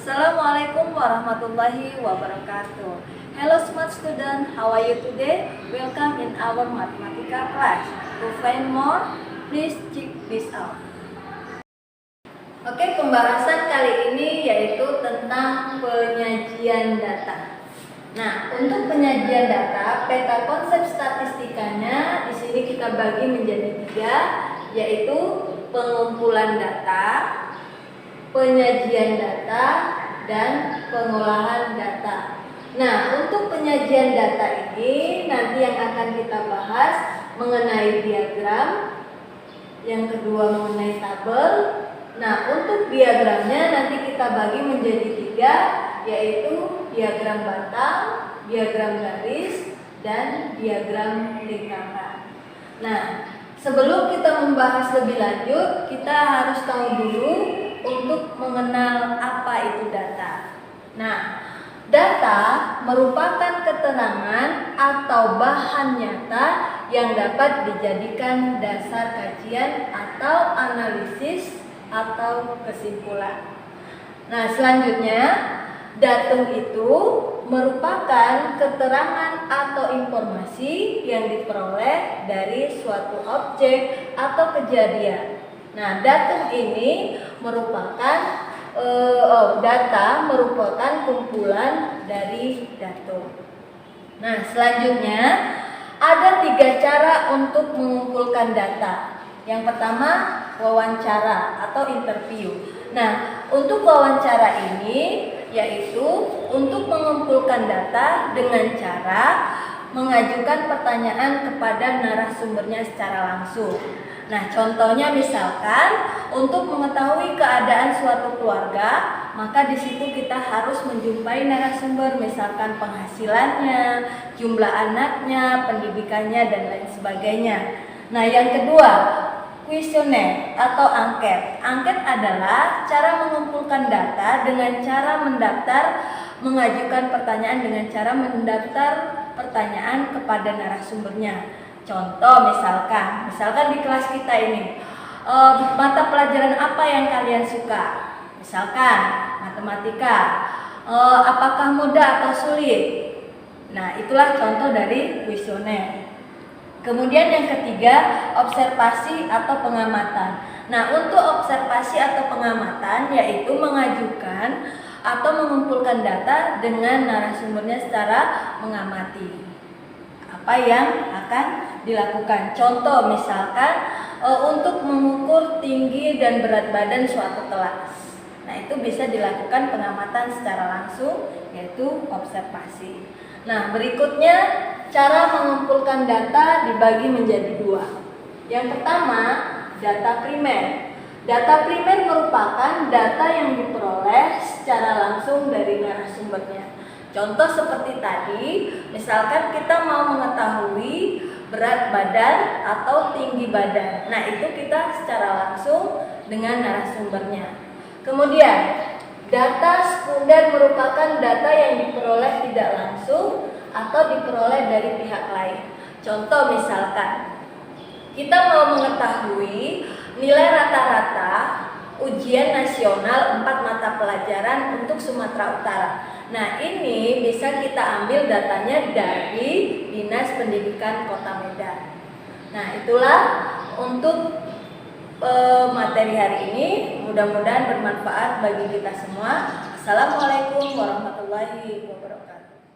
Assalamualaikum warahmatullahi wabarakatuh. Hello smart student, how are you today? Welcome in our Mathematica class. To find more, please check this out. Oke, pembahasan kali ini yaitu tentang penyajian data. Nah, untuk penyajian data, peta konsep statistikanya di sini kita bagi menjadi 3, yaitu pengumpulan data, penyajian data, dan pengolahan data. Nah, untuk penyajian data ini nanti yang akan kita bahas mengenai diagram, yang kedua mengenai tabel. Nah, untuk diagramnya nanti kita bagi menjadi 3, yaitu diagram batang, diagram garis, dan diagram lingkaran. Nah, sebelum kita membahas lebih lanjut, kita harus tahu dulu untuk mengenal apa itu data. Nah, data merupakan keterangan atau bahan nyata yang dapat dijadikan dasar kajian atau analisis atau kesimpulan. Nah, selanjutnya, datum itu merupakan keterangan atau informasi yang diperoleh dari suatu objek atau kejadian. Nah, datum ini merupakan data merupakan kumpulan dari datum. Nah, selanjutnya ada 3 cara untuk mengumpulkan data. Yang pertama, wawancara atau interview. Nah, untuk wawancara ini yaitu untuk mengumpulkan data dengan cara mengajukan pertanyaan kepada narasumbernya secara langsung. Nah, contohnya misalkan untuk mengetahui keadaan suatu keluarga, maka di situ kita harus menjumpai narasumber, misalkan penghasilannya, jumlah anaknya, pendidikannya, dan lain sebagainya. Nah, yang kedua, kuesioner atau angket. Angket adalah cara mengumpulkan data dengan cara mendaftar, mengajukan pertanyaan dengan cara mendaftar pertanyaan kepada narasumbernya. Contoh misalkan di kelas kita ini, mata pelajaran apa yang kalian suka? Misalkan matematika, apakah mudah atau sulit? Nah, itulah contoh dari kuesioner. Kemudian yang ketiga, observasi atau pengamatan. Nah, untuk observasi atau pengamatan yaitu mengajukan atau mengumpulkan data dengan narasumbernya secara mengamati apa yang akan dilakukan. Contoh misalkan untuk mengukur tinggi dan berat badan suatu kelas. Nah, itu bisa dilakukan pengamatan secara langsung, yaitu observasi. Nah, berikutnya cara mengumpulkan data dibagi menjadi 2. Yang pertama, data primer. Data primer merupakan data yang diperoleh secara langsung dari narasumbernya. Contoh seperti tadi, misalkan kita mau mengetahui berat badan atau tinggi badan. Nah, itu kita secara langsung dengan narasumbernya. Kemudian, data sekunder merupakan data yang diperoleh tidak langsung atau diperoleh dari pihak lain. Contoh misalkan, kita mau mengetahui nilai rata-rata ujian nasional 4 mata pelajaran untuk Sumatera Utara. Nah, ini bisa kita ambil datanya dari Dinas Pendidikan Kota Medan. Nah, itulah untuk materi hari ini. Mudah-mudahan bermanfaat bagi kita semua. Assalamualaikum warahmatullahi wabarakatuh.